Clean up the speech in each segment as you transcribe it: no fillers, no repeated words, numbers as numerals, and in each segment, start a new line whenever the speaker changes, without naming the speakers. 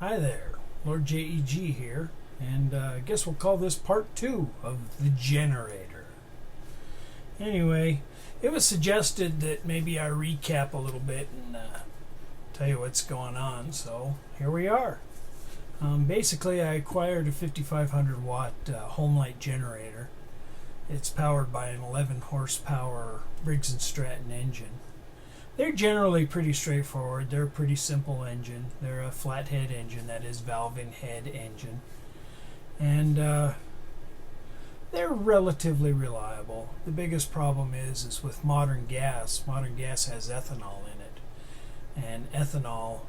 Hi there, Lord JEG here, and I guess we'll call this part 2 of the generator. Anyway, it was suggested that maybe I recap a little bit and tell you what's going on, so here we are. Basically, I acquired a 5500 watt home light generator. It's powered by an 11 horsepower Briggs & Stratton engine. They're generally pretty straightforward. They're a pretty simple engine. They're a flathead engine, that is valve-in head engine. And they're relatively reliable. The biggest problem is with modern gas. Modern gas has ethanol in it. And ethanol,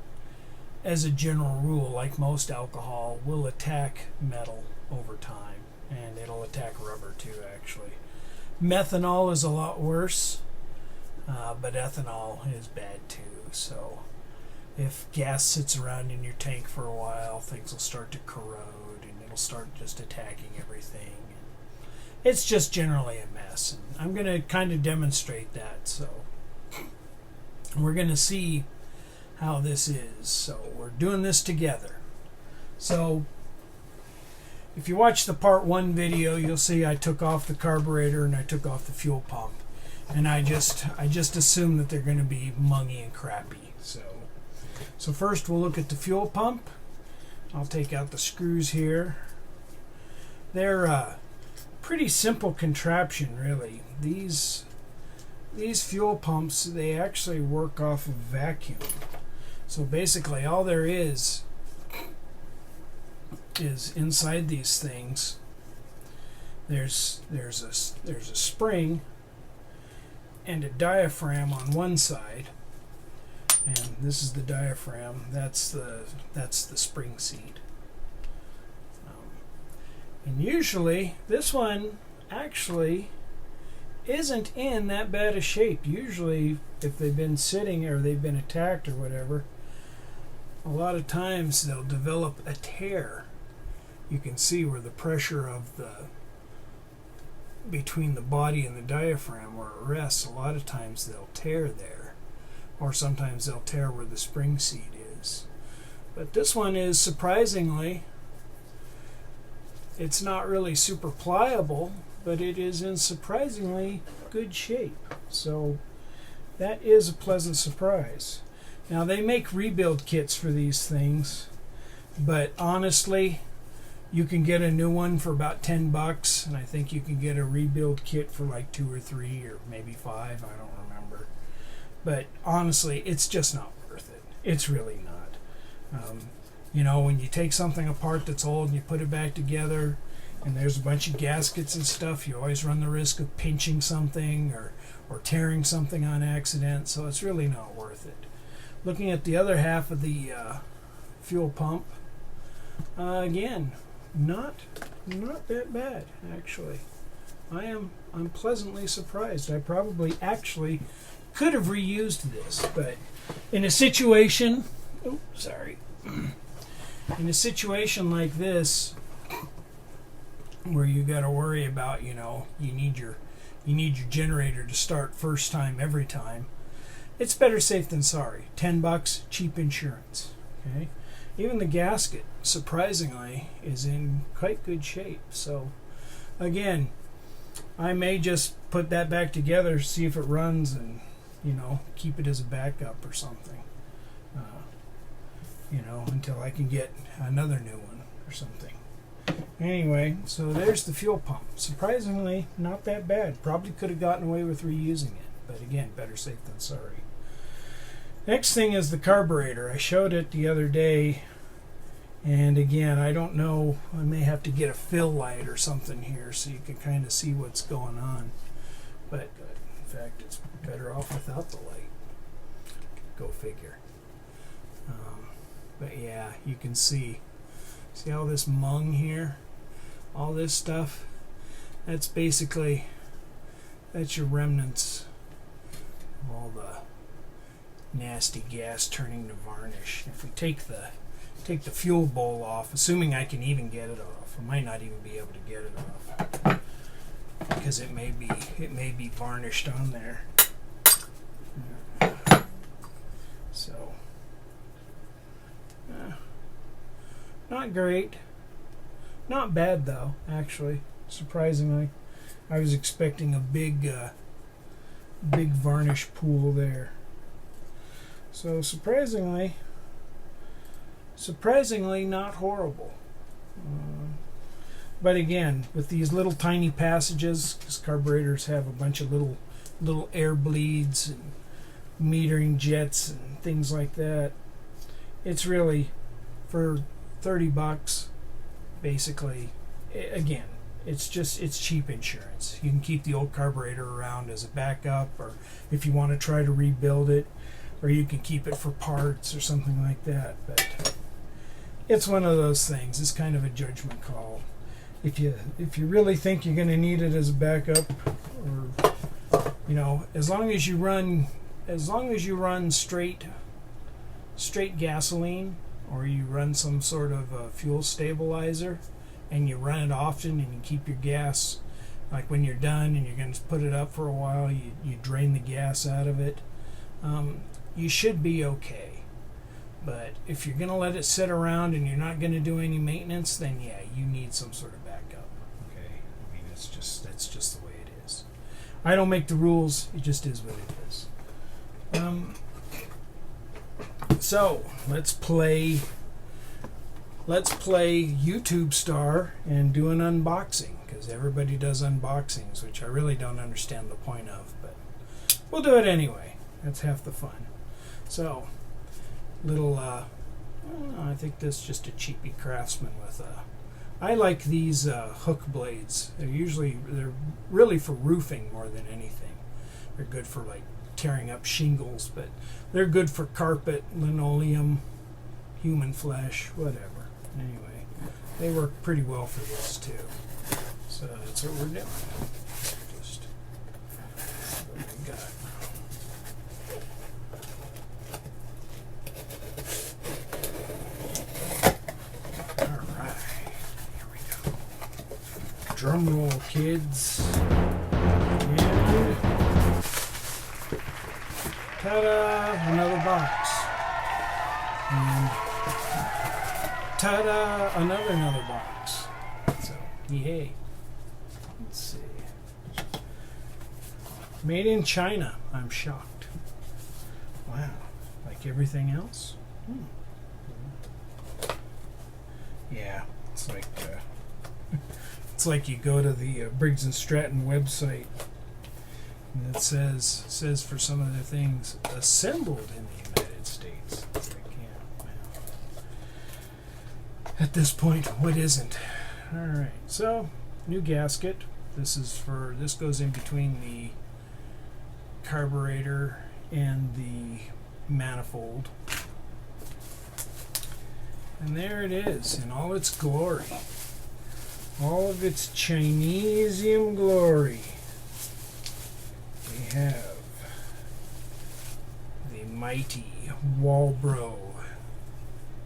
as a general rule, like most alcohol, will attack metal over time. And it'll attack rubber too, actually. Methanol is a lot worse. But ethanol is bad too. So if gas sits around in your tank for a while, things will start to corrode and it'll start just attacking everything. It's just generally a mess. And I'm going to kind of demonstrate that. So we're going to see how this is. So we're doing this together. So if you watch the part 1 video, you'll see I took off the carburetor and I took off the fuel pump. And I just assume that they're going to be mungy and crappy. So first we'll look at the fuel pump. I'll take out the screws here. They're a pretty simple contraption, really. These fuel pumps, they actually work off of vacuum. So basically all there is inside these things. There's a spring and a diaphragm on one side, and this is the diaphragm. That's the spring seat. And usually this one actually isn't in that bad a shape. Usually, if they've been sitting or they've been attacked or whatever, a lot of times they'll develop a tear. You can see where the pressure of between the body and the diaphragm where it rests, a lot of times they'll tear there, or sometimes they'll tear where the spring seat is. But this one is surprisingly, it's not really super pliable, but it is in surprisingly good shape. So that is a pleasant surprise. Now they make rebuild kits for these things, but honestly, you can get a new one for about $10, and I think you can get a rebuild kit for like 2 or 3 or maybe 5. I don't remember. But honestly, it's just not worth it. It's really not. When you take something apart that's old and you put it back together, and there's a bunch of gaskets and stuff, you always run the risk of pinching something or tearing something on accident. So it's really not worth it. Looking at the other half of the fuel pump, again, not that bad, actually. I'm pleasantly surprised. I probably actually could have reused this, but in a situation, in a situation like this, where you got to worry about, you need your generator to start first time every time, it's better safe than sorry. $10, cheap insurance. Okay. Even the gasket, surprisingly, is in quite good shape. So, again, I may just put that back together, see if it runs, and, keep it as a backup or something. Until I can get another new one or something. Anyway, so there's the fuel pump. Surprisingly, not that bad. Probably could have gotten away with reusing it. But again, better safe than sorry. Next thing is the carburetor. I showed it the other day, and again, I don't know, I may have to get a fill light or something here so you can kind of see what's going on. But in fact, it's better off without the light. Go figure. But yeah, you can see all this mung here, all this stuff. That's basically, that's your remnants of all the nasty gas turning to varnish. If we take the fuel bowl off, assuming I can even get it off, I might not even be able to get it off because it may be varnished on there. So not great. Not bad though, actually. Surprisingly, I was expecting a big varnish pool there. So surprisingly not horrible. But again, with these little tiny passages, because carburetors have a bunch of little air bleeds and metering jets and things like that, it's really, for $30, basically, again, it's cheap insurance. You can keep the old carburetor around as a backup, or if you want to try to rebuild it, or you can keep it for parts or something like that. But it's one of those things. It's kind of a judgment call. If you really think you're going to need it as a backup, or as long as you run straight gasoline, or you run some sort of a fuel stabilizer, and you run it often, and you keep your gas, like when you're done and you're going to put it up for a while, you drain the gas out of it, you should be okay. But if you're going to let it sit around and you're not going to do any maintenance, then yeah, you need some sort of backup. Okay, I mean, that's just the way it is. I don't make the rules. It just is what it is. So let's play YouTube Star and do an unboxing, because everybody does unboxings, which I really don't understand the point of, but we'll do it anyway. That's half the fun. So, I think this is just a cheapy Craftsman with I like these hook blades. They're really for roofing more than anything. They're good for like tearing up shingles, but they're good for carpet, linoleum, human flesh, whatever. Anyway, they work pretty well for this too. So that's what we're doing. Just what we got. All right, here we go. Drum roll, kids. And ta-da! Another box. And ta-da! Another box. So, yay. Let's see. Made in China. I'm shocked. Wow. Like everything else? Yeah. It's like you go to the Briggs & Stratton website, and it says for some of the things, assembled in the United States. It's like, yeah, well, at this point, what isn't? Alright, so, new gasket. This goes in between the carburetor and the manifold. And there it is, in all its glory. All of its Chinesium glory. We have the mighty Walbro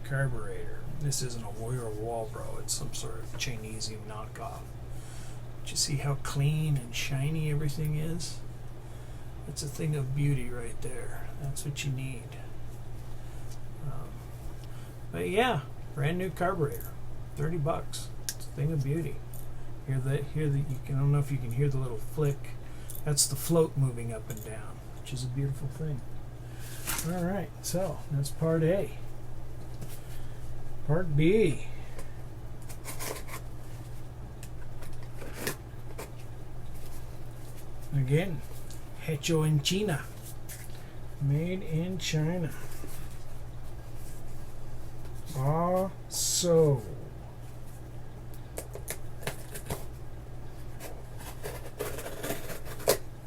carburetor. This isn't a real Walbro, it's some sort of Chinesium knockoff. But you see how clean and shiny everything is? It's a thing of beauty right there. That's what you need. But yeah, brand new carburetor, $30. It's a thing of beauty. I don't know if you can hear the little flick. That's the float moving up and down, which is a beautiful thing. All right, so that's part A. Part B. Again, hecho en China. Made in China. So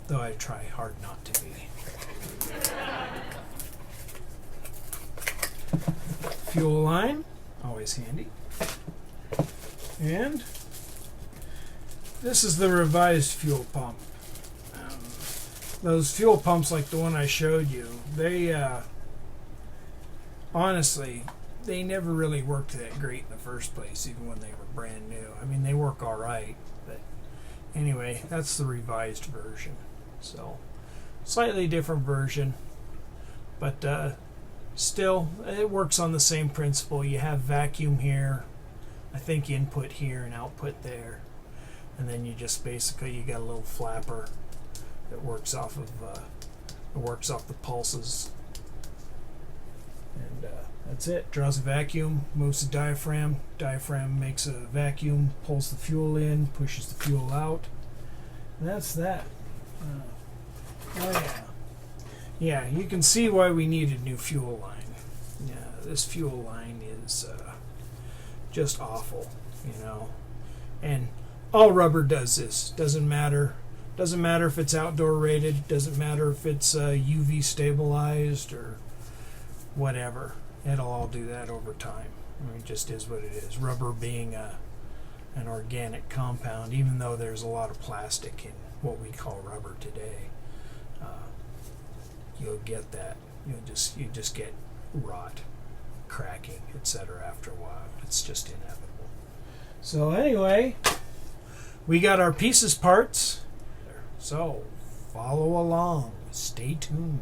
though I try hard not to be. Fuel line, always handy. And this is the revised fuel pump. Those fuel pumps like the one I showed you, they honestly, they never really worked that great in the first place, even when they were brand new. I mean, they work all right, but anyway, that's the revised version. So, slightly different version, but still, it works on the same principle. You have vacuum here, I think input here and output there, and then you just basically you got a little flapper that works off of the pulses, and that's it. Draws a vacuum, moves the diaphragm. Diaphragm makes a vacuum, pulls the fuel in, pushes the fuel out. And that's that. Oh yeah. Yeah, you can see why we need a new fuel line. Yeah, this fuel line is just awful, you know. And all rubber does this. Doesn't matter. Doesn't matter if it's outdoor rated. Doesn't matter if it's UV stabilized or whatever. It'll all do that over time. I mean, it just is what it is. Rubber being an organic compound, even though there's a lot of plastic in what we call rubber today, you'll get that. You just get rot, cracking, etc. after a while. It's just inevitable. So anyway, we got our pieces parts. So follow along. Stay tuned.